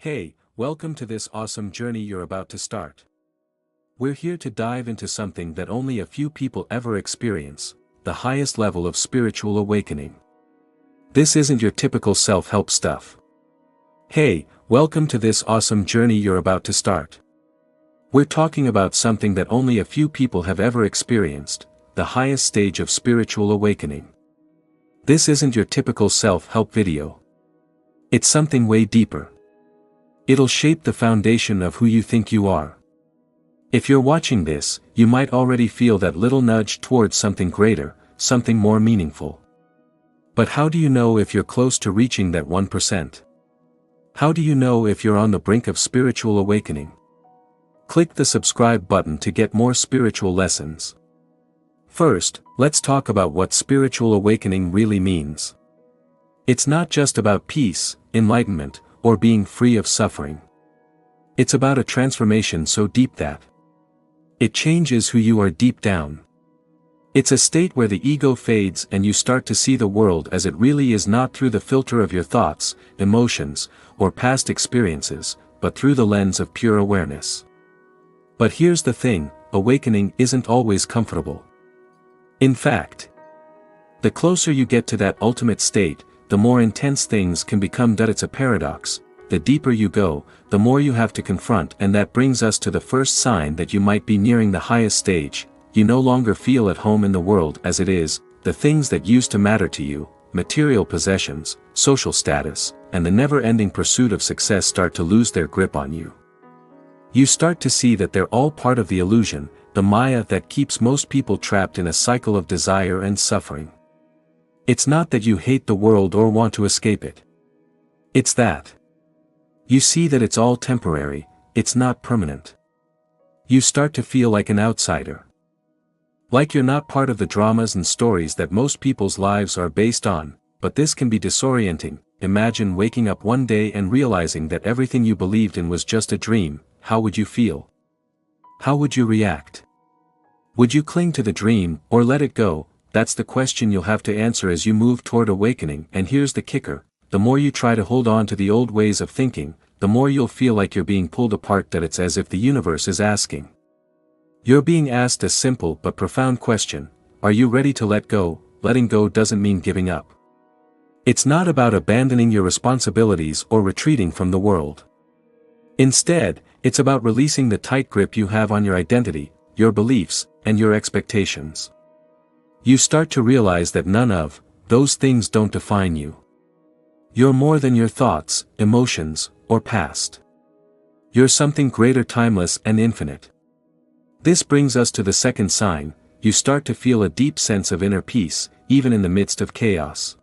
Hey, welcome to this awesome journey you're about to start. We're here to dive into something that only a few people ever experience, the highest level of spiritual awakening. This isn't your typical self-help stuff. Hey, welcome to this awesome journey you're about to start. We're talking about something that only a few people have ever experienced, the highest stage of spiritual awakening. This isn't your typical self-help video. It's something way deeper. It'll shape the foundation of who you think you are. If you're watching this, you might already feel that little nudge towards something greater, something more meaningful. But how do you know if you're close to reaching that 1%? How do you know if you're on the brink of spiritual awakening? Click the subscribe button to get more spiritual lessons. First, let's talk about what spiritual awakening really means. It's not just about peace, enlightenment, or being free of suffering. It's about a transformation so deep that it changes who you are deep down. It's a state where the ego fades and you start to see the world as it really is, not through the filter of your thoughts, emotions, or past experiences, but through the lens of pure awareness. But here's the thing, awakening isn't always comfortable. In fact, the closer you get to that ultimate state, the more intense things can become. It's a paradox. The deeper you go, the more you have to confront, and that brings us to the first sign that you might be nearing the highest stage. You no longer feel at home in the world as it is. The things that used to matter to you, material possessions, social status, and the never-ending pursuit of success start to lose their grip on you. You start to see that they're all part of the illusion, the Maya that keeps most people trapped in a cycle of desire and suffering. It's not that you hate the world or want to escape it. It's that you see that it's all temporary, it's not permanent. You start to feel like an outsider. Like you're not part of the dramas and stories that most people's lives are based on, but this can be disorienting. Imagine waking up one day and realizing that everything you believed in was just a dream. How would you feel? How would you react? Would you cling to the dream, or let it go? That's the question you'll have to answer as you move toward awakening. And here's the kicker, the more you try to hold on to the old ways of thinking, the more you'll feel like you're being pulled apart. That it's as if the universe is asking. You're being asked a simple but profound question, are you ready to let go? Letting go doesn't mean giving up. It's not about abandoning your responsibilities or retreating from the world. Instead, it's about releasing the tight grip you have on your identity, your beliefs, and your expectations. You start to realize that none of those things don't define you. You're more than your thoughts, emotions, or past. You're something greater, timeless and infinite. This brings us to the second sign. You start to feel a deep sense of inner peace, even in the midst of chaos.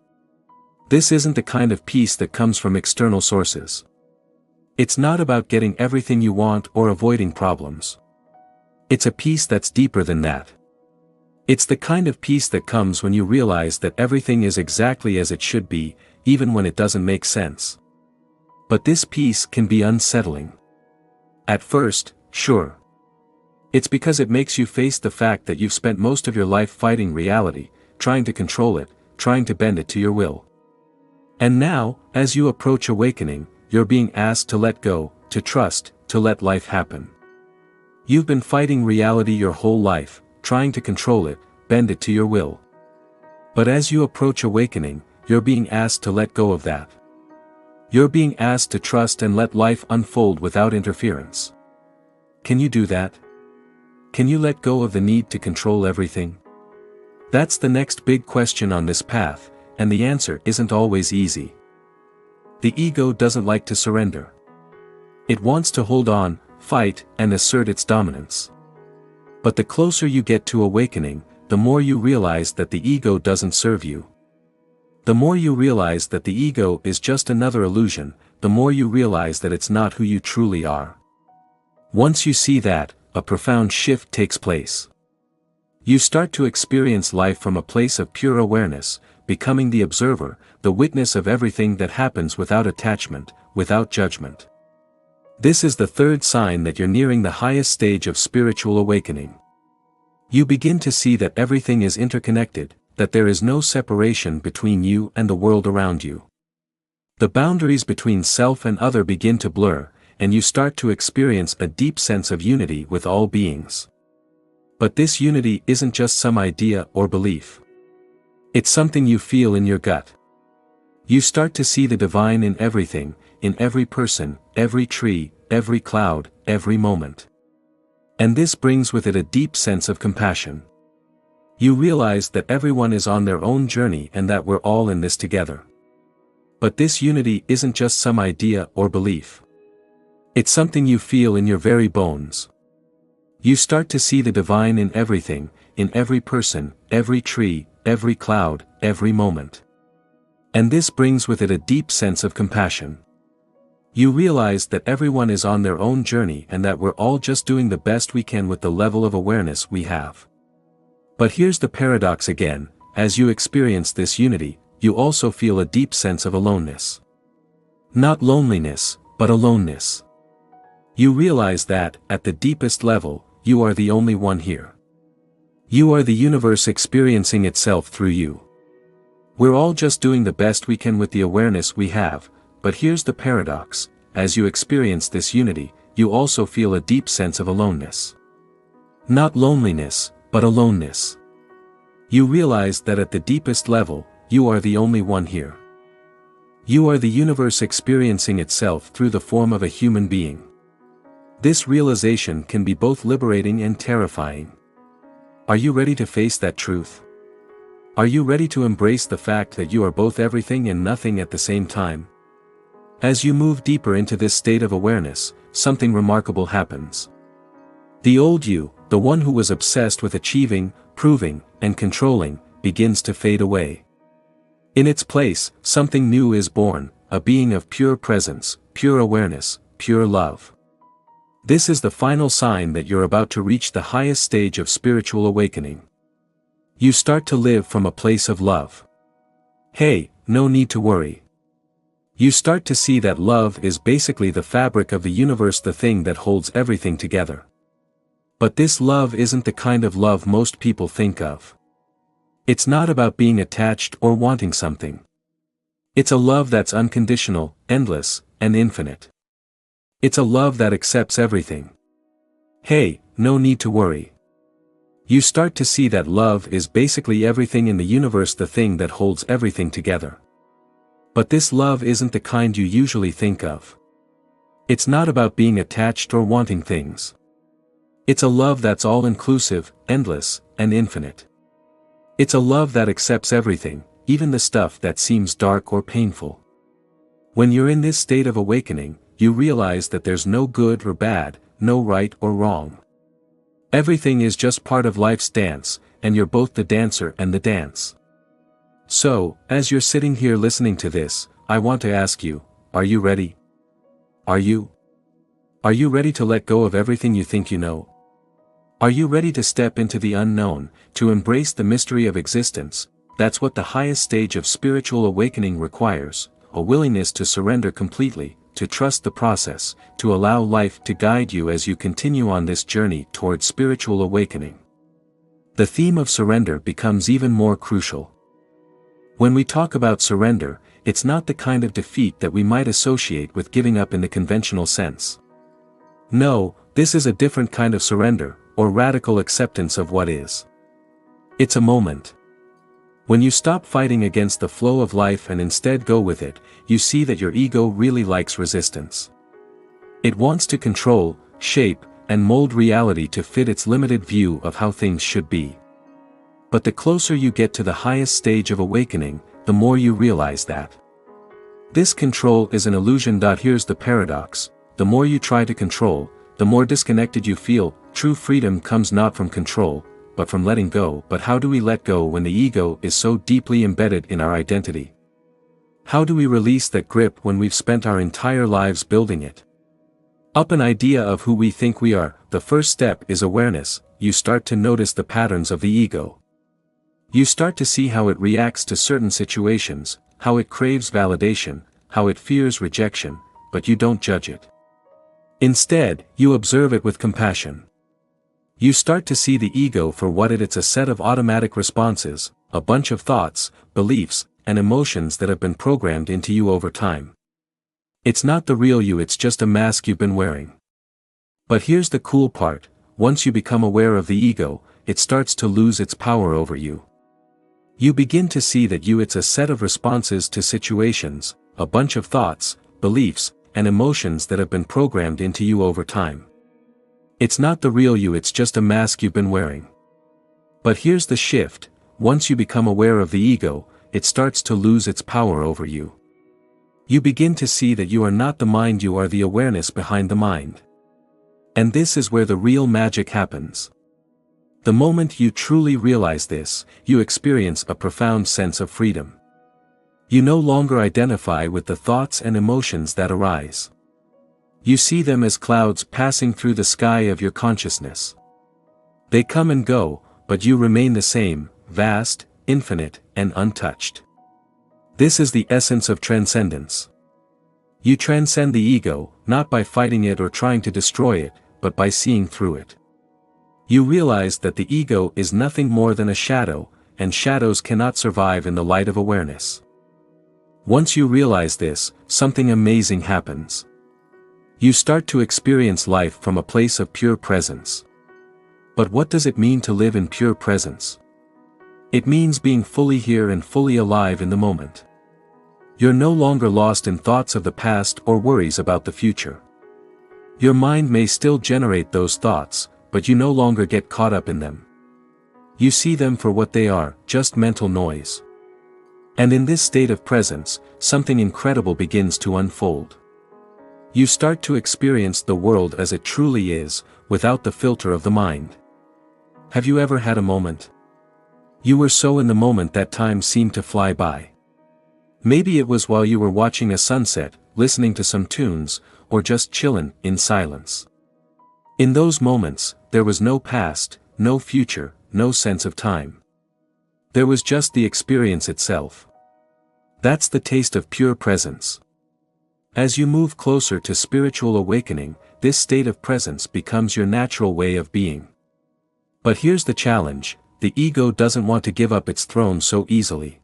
This isn't the kind of peace that comes from external sources. It's not about getting everything you want or avoiding problems. It's a peace that's deeper than that. It's the kind of peace that comes when you realize that everything is exactly as it should be, even when it doesn't make sense. But this peace can be unsettling. At first, sure. It's because it makes you face the fact that you've spent most of your life fighting reality, trying to control it, trying to bend it to your will. And now, as you approach awakening, you're being asked to let go, to trust, to let life happen. You've been fighting reality your whole life, trying to control it, bend it to your will. But as you approach awakening, you're being asked to let go of that. You're being asked to trust and let life unfold without interference. Can you do that? Can you let go of the need to control everything? That's the next big question on this path, and the answer isn't always easy. The ego doesn't like to surrender. It wants to hold on, fight, and assert its dominance. But the closer you get to awakening, the more you realize that the ego doesn't serve you. The more you realize that the ego is just another illusion, the more you realize that it's not who you truly are. Once you see that, a profound shift takes place. You start to experience life from a place of pure awareness, becoming the observer, the witness of everything that happens without attachment, without judgment. This is the third sign that you're nearing the highest stage of spiritual awakening. You begin to see that everything is interconnected, that there is no separation between you and the world around you. The boundaries between self and other begin to blur, and you start to experience a deep sense of unity with all beings. But this unity isn't just some idea or belief. It's something you feel in your gut. You start to see the divine in everything, in every person, every tree, every cloud, every moment. And this brings with it a deep sense of compassion. You realize that everyone is on their own journey and that we're all in this together. But this unity isn't just some idea or belief. It's something you feel in your very bones. You start to see the divine in everything, in every person, every tree, every cloud, every moment. And this brings with it a deep sense of compassion. You realize that everyone is on their own journey and that we're all just doing the best we can with the level of awareness we have. But here's the paradox again: as you experience this unity, you also feel a deep sense of aloneness. Not loneliness, but aloneness. You realize that, at the deepest level, you are the only one here. You are the universe experiencing itself through you. We're all just doing the best we can with the awareness we have, but here's the paradox: as you experience this unity, you also feel a deep sense of aloneness. Not loneliness, but aloneness. You realize that at the deepest level, you are the only one here. You are the universe experiencing itself through the form of a human being. This realization can be both liberating and terrifying. Are you ready to face that truth? Are you ready to embrace the fact that you are both everything and nothing at the same time? As you move deeper into this state of awareness, something remarkable happens. The old you, the one who was obsessed with achieving, proving, and controlling, begins to fade away. In its place, something new is born, a being of pure presence, pure awareness, pure love. This is the final sign that you're about to reach the highest stage of spiritual awakening. You start to live from a place of love. Hey, no need to worry. You start to see that love is basically the fabric of the universe, the thing that holds everything together. But this love isn't the kind of love most people think of. It's not about being attached or wanting something. It's a love that's unconditional, endless, and infinite. It's a love that accepts everything. Hey, no need to worry. You start to see that love is basically everything in the universe, the thing that holds everything together. But this love isn't the kind you usually think of. It's not about being attached or wanting things. It's a love that's all-inclusive, endless, and infinite. It's a love that accepts everything, even the stuff that seems dark or painful. When you're in this state of awakening, you realize that there's no good or bad, no right or wrong. Everything is just part of life's dance, and you're both the dancer and the dance. So, as you're sitting here listening to this, I want to ask you, are you ready? Are you? Are you ready to let go of everything you think you know? Are you ready to step into the unknown, to embrace the mystery of existence? That's what the highest stage of spiritual awakening requires, a willingness to surrender completely, to trust the process, to allow life to guide you as you continue on this journey toward spiritual awakening. The theme of surrender becomes even more crucial. When we talk about surrender, it's not the kind of defeat that we might associate with giving up in the conventional sense. No, this is a different kind of surrender, or radical acceptance of what is. It's a moment. When you stop fighting against the flow of life and instead go with it, you see that your ego really likes resistance. It wants to control, shape, and mold reality to fit its limited view of how things should be. But the closer you get to the highest stage of awakening, the more you realize that this control is an illusion. Here's the paradox: the more you try to control, the more disconnected you feel. True freedom comes not from control, but from letting go. But how do we let go when the ego is so deeply embedded in our identity? How do we release that grip when we've spent our entire lives building it up an idea of who we think we are? The first step is awareness. You start to notice the patterns of the ego. You start to see how it reacts to certain situations, how it craves validation, how it fears rejection, but you don't judge it. Instead, you observe it with compassion. You start to see the ego for what it's: a set of automatic responses, a bunch of thoughts, beliefs, and emotions that have been programmed into you over time. It's not the real you, it's just a mask you've been wearing. But here's the cool part: once you become aware of the ego, it starts to lose its power over you. You begin to see that it's a set of responses to situations, a bunch of thoughts, beliefs, and emotions that have been programmed into you over time. It's not the real you, it's just a mask you've been wearing. But here's the shift: once you become aware of the ego, it starts to lose its power over you. You begin to see that you are not the mind, you are the awareness behind the mind. And this is where the real magic happens. The moment you truly realize this, you experience a profound sense of freedom. You no longer identify with the thoughts and emotions that arise. You see them as clouds passing through the sky of your consciousness. They come and go, but you remain the same, vast, infinite, and untouched. This is the essence of transcendence. You transcend the ego, not by fighting it or trying to destroy it, but by seeing through it. You realize that the ego is nothing more than a shadow, and shadows cannot survive in the light of awareness. Once you realize this, something amazing happens. You start to experience life from a place of pure presence. But what does it mean to live in pure presence? It means being fully here and fully alive in the moment. You're no longer lost in thoughts of the past or worries about the future. Your mind may still generate those thoughts, but you no longer get caught up in them. You see them for what they are, just mental noise. And in this state of presence, something incredible begins to unfold. You start to experience the world as it truly is, without the filter of the mind. Have you ever had a moment? You were so in the moment that time seemed to fly by. Maybe it was while you were watching a sunset, listening to some tunes, or just chillin' in silence. In those moments, there was no past, no future, no sense of time. There was just the experience itself. That's the taste of pure presence. As you move closer to spiritual awakening, this state of presence becomes your natural way of being. But here's the challenge: the ego doesn't want to give up its throne so easily.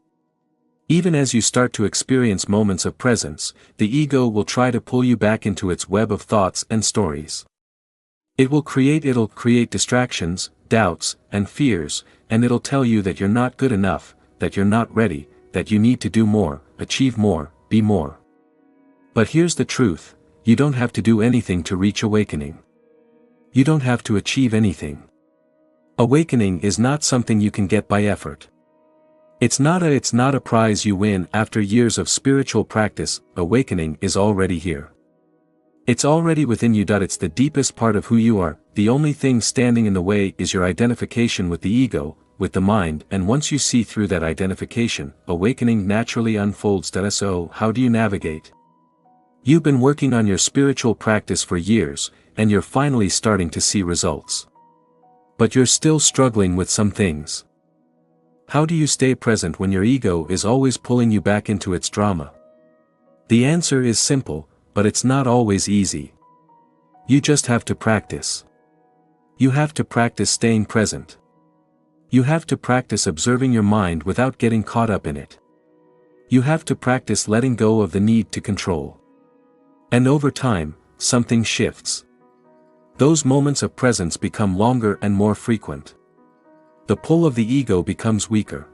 Even as you start to experience moments of presence, the ego will try to pull you back into its web of thoughts and stories. It'll create distractions, doubts, and fears, and it'll tell you that you're not good enough, that you're not ready, that you need to do more, achieve more, be more. But here's the truth: you don't have to do anything to reach awakening. You don't have to achieve anything. Awakening is not something you can get by effort. It's not a prize you win after years of spiritual practice. Awakening is already here. It's already within you. It's the deepest part of who you are. The only thing standing in the way is your identification with the ego, with the mind, and once you see through that identification, awakening naturally unfolds. So, how do you navigate? You've been working on your spiritual practice for years, and you're finally starting to see results. But you're still struggling with some things. How do you stay present when your ego is always pulling you back into its drama? The answer is simple, but it's not always easy. You just have to practice. You have to practice staying present. You have to practice observing your mind without getting caught up in it. You have to practice letting go of the need to control. And over time, something shifts. Those moments of presence become longer and more frequent. The pull of the ego becomes weaker.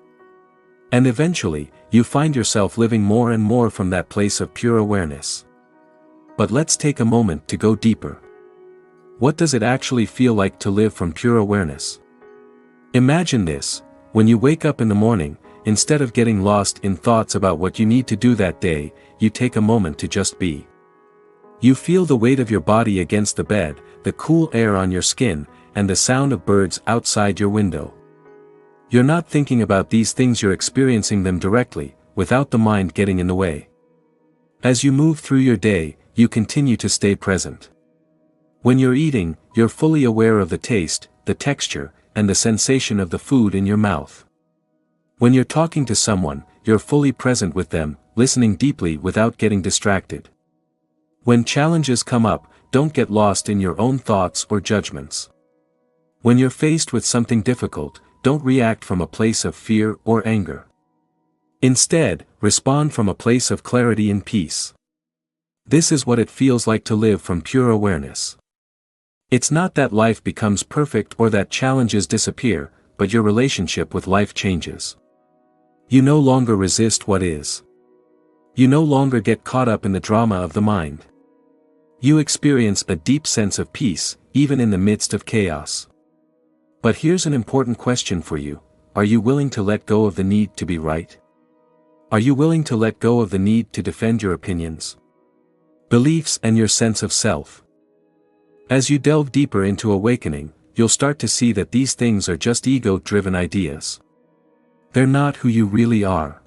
And eventually, you find yourself living more and more from that place of pure awareness. But let's take a moment to go deeper. What does it actually feel like to live from pure awareness? Imagine this: when you wake up in the morning, instead of getting lost in thoughts about what you need to do that day, you take a moment to just be. You feel the weight of your body against the bed, the cool air on your skin, and the sound of birds outside your window. You're not thinking about these things, you're experiencing them directly, without the mind getting in the way. As you move through your day, you continue to stay present. When you're eating, you're fully aware of the taste, the texture, and the sensation of the food in your mouth. When you're talking to someone, you're fully present with them, listening deeply without getting distracted. When challenges come up, don't get lost in your own thoughts or judgments. When you're faced with something difficult, don't react from a place of fear or anger. Instead, respond from a place of clarity and peace. This is what it feels like to live from pure awareness. It's not that life becomes perfect or that challenges disappear, but your relationship with life changes. You no longer resist what is. You no longer get caught up in the drama of the mind. You experience a deep sense of peace, even in the midst of chaos. But here's an important question for you. Are you willing to let go of the need to be right? Are you willing to let go of the need to defend your opinions, beliefs, and your sense of self? As you delve deeper into awakening, you'll start to see that these things are just ego-driven ideas. They're not who you really are.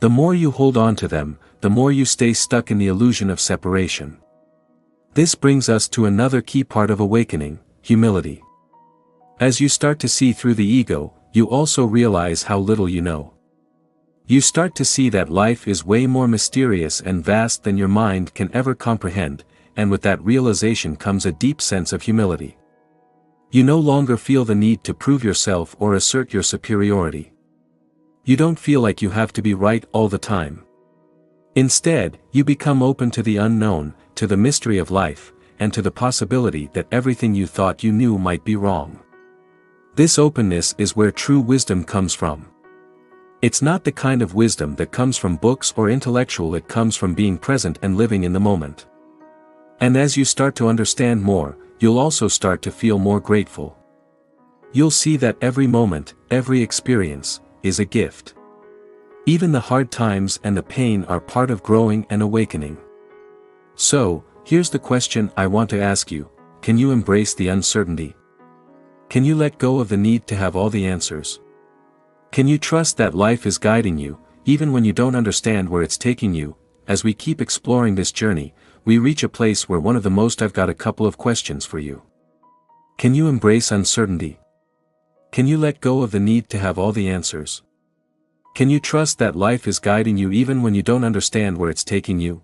The more you hold on to them, the more you stay stuck in the illusion of separation. This brings us to another key part of awakening: humility. As you start to see through the ego, you also realize how little you know. You start to see that life is way more mysterious and vast than your mind can ever comprehend, and with that realization comes a deep sense of humility. You no longer feel the need to prove yourself or assert your superiority. You don't feel like you have to be right all the time. Instead, you become open to the unknown, to the mystery of life, and to the possibility that everything you thought you knew might be wrong. This openness is where true wisdom comes from. It's not the kind of wisdom that comes from books or intellectual, it comes from being present and living in the moment. And as you start to understand more, you'll also start to feel more grateful. You'll see that every moment, every experience, is a gift. Even the hard times and the pain are part of growing and awakening. So, here's the question I want to ask you: can you embrace the uncertainty? Can you let go of the need to have all the answers? Can you trust that life is guiding you, even when you don't understand where it's taking you? As we keep exploring this journey, we reach a place where I've got a couple of questions for you. Can you embrace uncertainty? Can you let go of the need to have all the answers? Can you trust that life is guiding you even when you don't understand where it's taking you?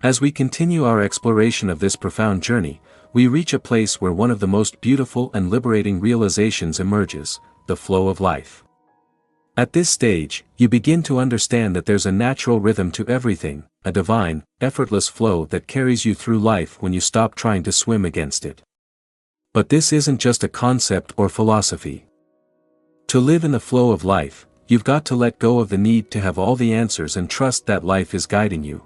As we continue our exploration of this profound journey, we reach a place where one of the most beautiful and liberating realizations emerges: the flow of life. At this stage, you begin to understand that there's a natural rhythm to everything, a divine, effortless flow that carries you through life when you stop trying to swim against it. But this isn't just a concept or philosophy. To live in the flow of life, you've got to let go of the need to have all the answers and trust that life is guiding you.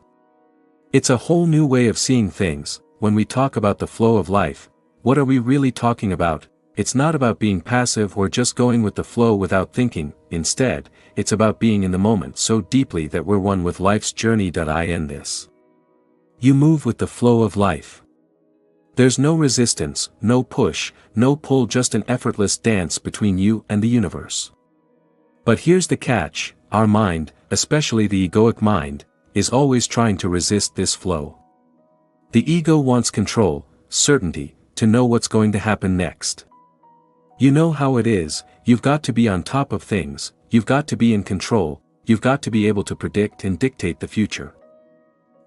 It's a whole new way of seeing things. When we talk about the flow of life, what are we really talking about? It's not about being passive or just going with the flow without thinking. Instead, it's about being in the moment so deeply that we're one with life's journey. I end this. You move with the flow of life. There's no resistance, no push, no pull, just an effortless dance between you and the universe. But here's the catch: our mind, especially the egoic mind, is always trying to resist this flow. The ego wants control, certainty, to know what's going to happen next. You know how it is: you've got to be on top of things, you've got to be in control, you've got to be able to predict and dictate the future.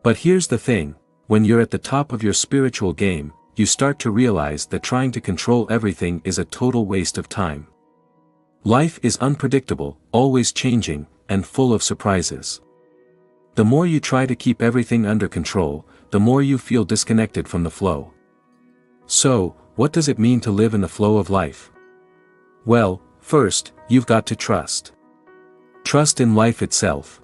But here's the thing: when you're at the top of your spiritual game, you start to realize that trying to control everything is a total waste of time. Life is unpredictable, always changing, and full of surprises. The more you try to keep everything under control, the more you feel disconnected from the flow. So, what does it mean to live in the flow of life? Well, first, you've got to trust. Trust in life itself.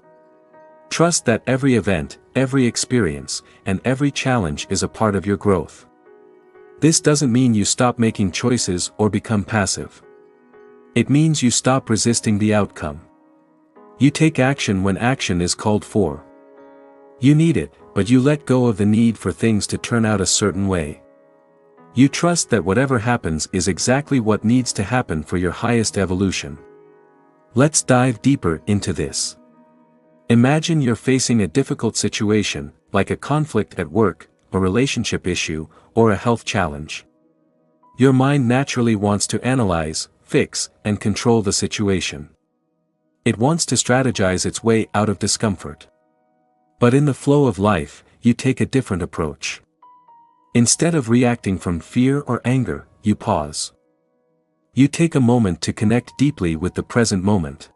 Trust that every event, every experience, and every challenge is a part of your growth. This doesn't mean you stop making choices or become passive. It means you stop resisting the outcome. You take action when action is called for. You need it, but you let go of the need for things to turn out a certain way. You trust that whatever happens is exactly what needs to happen for your highest evolution. Let's dive deeper into this. Imagine you're facing a difficult situation, like a conflict at work, a relationship issue, or a health challenge. Your mind naturally wants to analyze, fix, and control the situation. It wants to strategize its way out of discomfort. But in the flow of life, you take a different approach. Instead of reacting from fear or anger, you pause. You take a moment to connect deeply with the present moment.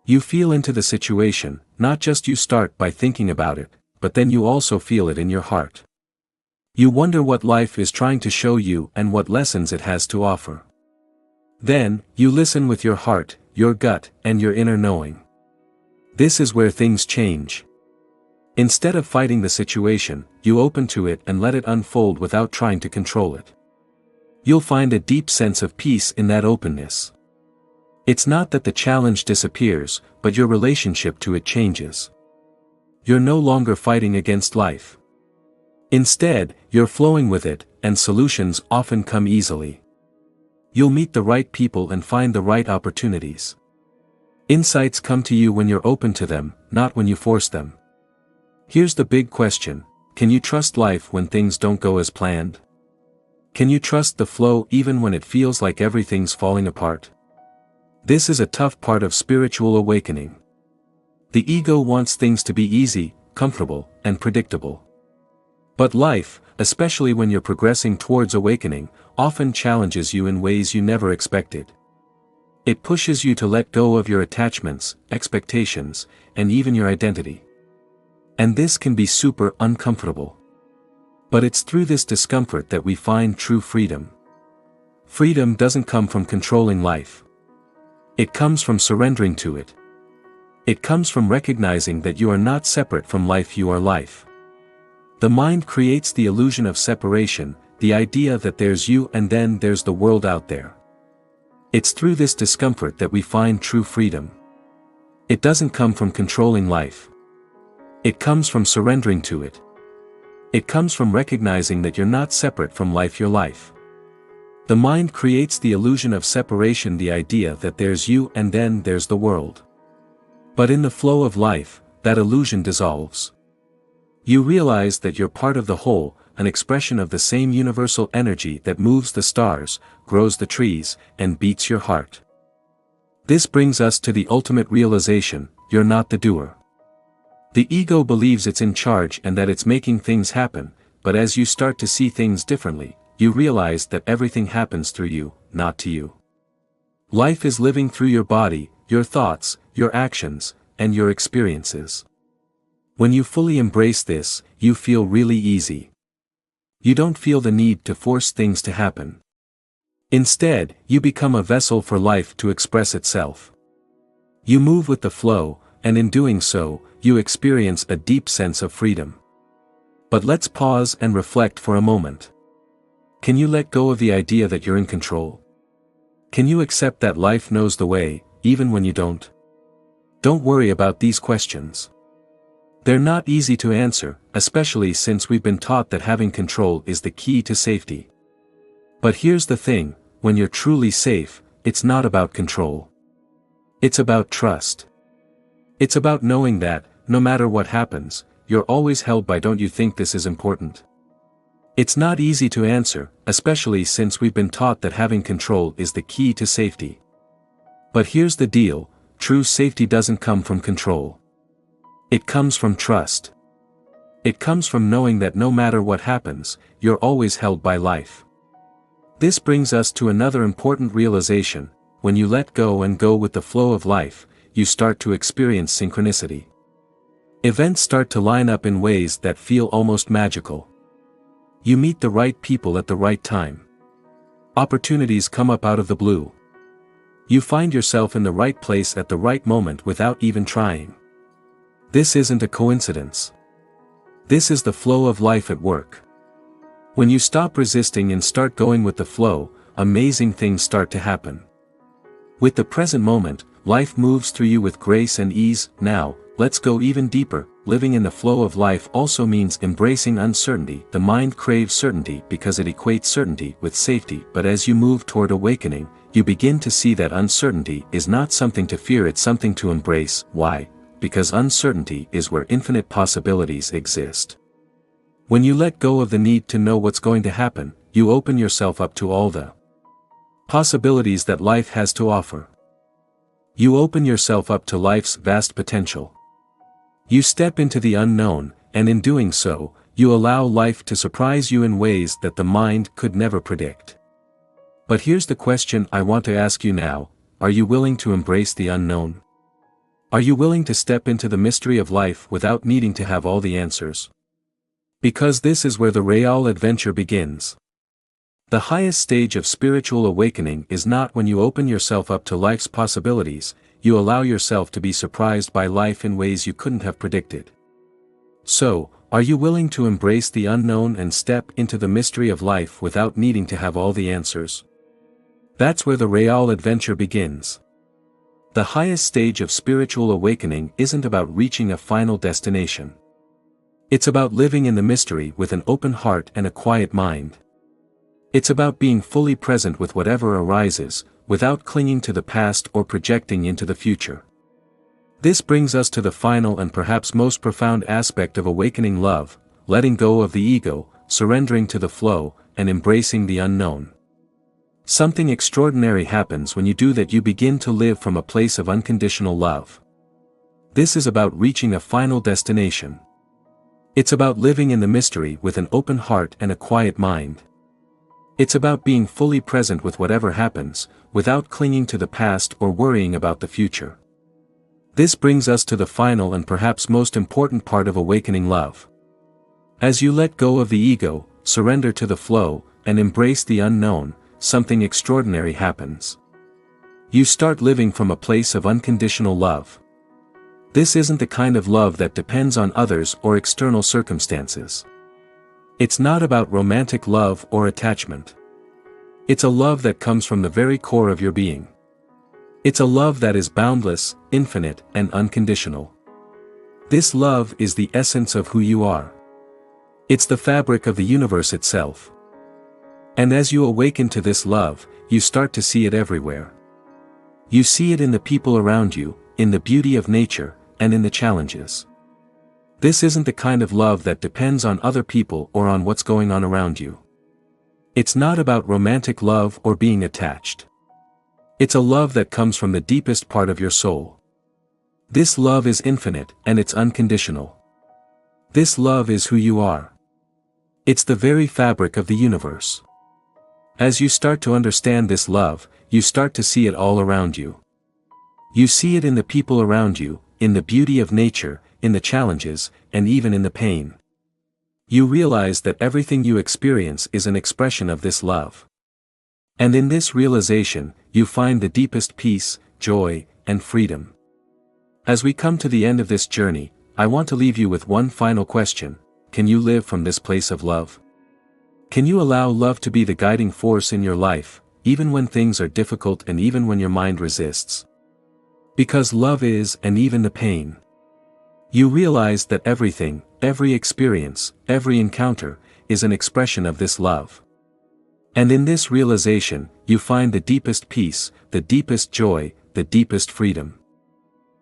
You feel into the situation, not just you start by thinking about it, but then you also feel it in your heart. You wonder what life is trying to show you and what lessons it has to offer. Then, you listen with your heart, your gut, and your inner knowing. This is where things change. Instead of fighting the situation, you open to it and let it unfold without trying to control it. You'll find a deep sense of peace in that openness. It's not that the challenge disappears, but your relationship to it changes. You're no longer fighting against life. Instead, you're flowing with it, and solutions often come easily. You'll meet the right people and find the right opportunities. Insights come to you when you're open to them, not when you force them. Here's the big question: can you trust life when things don't go as planned? Can you trust the flow even when it feels like everything's falling apart? This is a tough part of spiritual awakening. The ego wants things to be easy, comfortable, and predictable. But life, especially when you're progressing towards awakening, often challenges you in ways you never expected. It pushes you to let go of your attachments, expectations, and even your identity. And this can be super uncomfortable. But it's through this discomfort that we find true freedom. Freedom doesn't come from controlling life. It comes from surrendering to it. It comes from recognizing that you are not separate from life, you are life. The mind creates the illusion of separation, the idea that there's you and then there's the world out there. It's through this discomfort that we find true freedom. It doesn't come from controlling life. It comes from surrendering to it. It comes from recognizing that you're not separate from life, your life. The mind creates the illusion of separation, the idea that there's you and then there's the world. But in the flow of life, that illusion dissolves. You realize that you're part of the whole, an expression of the same universal energy that moves the stars, grows the trees, and beats your heart. This brings us to the ultimate realization: you're not the doer. The ego believes it's in charge and that it's making things happen, but as you start to see things differently, you realize that everything happens through you, not to you. Life is living through your body, your thoughts, your actions, and your experiences. When you fully embrace this, you feel really easy. You don't feel the need to force things to happen. Instead, you become a vessel for life to express itself. You move with the flow, and in doing so, you experience a deep sense of freedom. But let's pause and reflect for a moment. Can you let go of the idea that you're in control? Can you accept that life knows the way, even when you don't? Don't worry about these questions. They're not easy to answer, especially since we've been taught that having control is the key to safety. But here's the thing: when you're truly safe, it's not about control. It's about trust. It's about knowing that, no matter what happens, you're always held by. Don't you think this is important? It's not easy to answer, especially since we've been taught that having control is the key to safety. But here's the deal: true safety doesn't come from control. It comes from trust. It comes from knowing that no matter what happens, you're always held by life. This brings us to another important realization: when you let go and go with the flow of life, you start to experience synchronicity. Events start to line up in ways that feel almost magical. You meet the right people at the right time. Opportunities come up out of the blue. You find yourself in the right place at the right moment without even trying. This isn't a coincidence. This is the flow of life at work. When you stop resisting and start going with the flow, amazing things start to happen. With the present moment, life moves through you with grace and ease. Now, let's go even deeper. Living in the flow of life also means embracing uncertainty. The mind craves certainty because it equates certainty with safety, but as you move toward awakening, you begin to see that uncertainty is not something to fear, it's something to embrace. Why? Because uncertainty is where infinite possibilities exist. When you let go of the need to know what's going to happen, you open yourself up to all the possibilities that life has to offer. You open yourself up to life's vast potential. You step into the unknown, and in doing so, you allow life to surprise you in ways that the mind could never predict. But here's the question I want to ask you now: are you willing to embrace the unknown? Are you willing to step into the mystery of life without needing to have all the answers? Because this is where the real adventure begins. The highest stage of spiritual awakening is not when you open yourself up to life's possibilities, you allow yourself to be surprised by life in ways you couldn't have predicted. So, are you willing to embrace the unknown and step into the mystery of life without needing to have all the answers? That's where the real adventure begins. The highest stage of spiritual awakening isn't about reaching a final destination. It's about living in the mystery with an open heart and a quiet mind. It's about being fully present with whatever arises, without clinging to the past or projecting into the future. This brings us to the final and perhaps most profound aspect of awakening love, letting go of the ego, surrendering to the flow, and embracing the unknown. Something extraordinary happens when you do that. You begin to live from a place of unconditional love. This is about reaching a final destination. It's about living in the mystery with an open heart and a quiet mind. It's about being fully present with whatever happens, without clinging to the past or worrying about the future. This brings us to the final and perhaps most important part of awakening love. As you let go of the ego, surrender to the flow, and embrace the unknown, something extraordinary happens. You start living from a place of unconditional love. This isn't the kind of love that depends on others or external circumstances. It's not about romantic love or attachment. It's a love that comes from the very core of your being. It's a love that is boundless, infinite, and unconditional. This love is the essence of who you are. It's the fabric of the universe itself. And as you awaken to this love, you start to see it everywhere. You see it in the people around you, in the beauty of nature, and in the challenges. This isn't the kind of love that depends on other people or on what's going on around you. It's not about romantic love or being attached. It's a love that comes from the deepest part of your soul. This love is infinite and it's unconditional. This love is who you are. It's the very fabric of the universe. As you start to understand this love, you start to see it all around you. You see it in the people around you, in the beauty of nature, in the challenges, and even in the pain. You realize that everything you experience is an expression of this love. And in this realization, you find the deepest peace, joy, and freedom. As we come to the end of this journey, I want to leave you with one final question. Can you live from this place of love? Can you allow love to be the guiding force in your life, even when things are difficult and even when your mind resists? Because love is, and even the pain. You realize that everything, every experience, every encounter, is an expression of this love. And in this realization, you find the deepest peace, the deepest joy, the deepest freedom.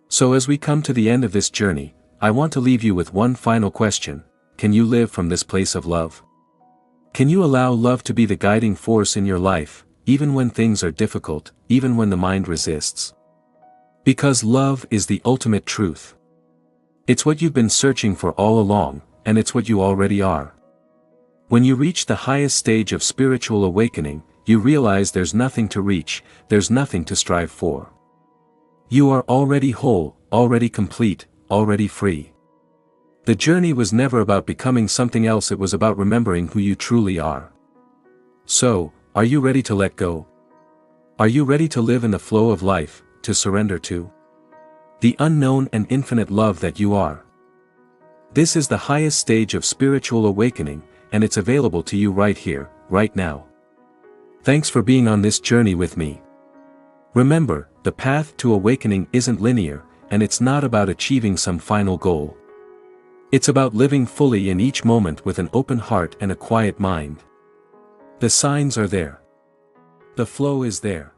So as we come to the end of this journey, I want to leave you with one final question. Can you live from this place of love? Can you allow love to be the guiding force in your life, even when things are difficult, even when the mind resists? Because love is the ultimate truth. It's what you've been searching for all along, and it's what you already are. When you reach the highest stage of spiritual awakening, you realize there's nothing to reach, there's nothing to strive for. You are already whole, already complete, already free. The journey was never about becoming something else, it was about remembering who you truly are. So, are you ready to let go? Are you ready to live in the flow of life, to surrender to the unknown and infinite love that you are? This is the highest stage of spiritual awakening, and it's available to you right here, right now. Thanks for being on this journey with me. Remember, the path to awakening isn't linear, and it's not about achieving some final goal. It's about living fully in each moment with an open heart and a quiet mind. The signs are there. The flow is there.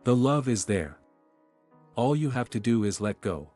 The love is there. All you have to do is let go.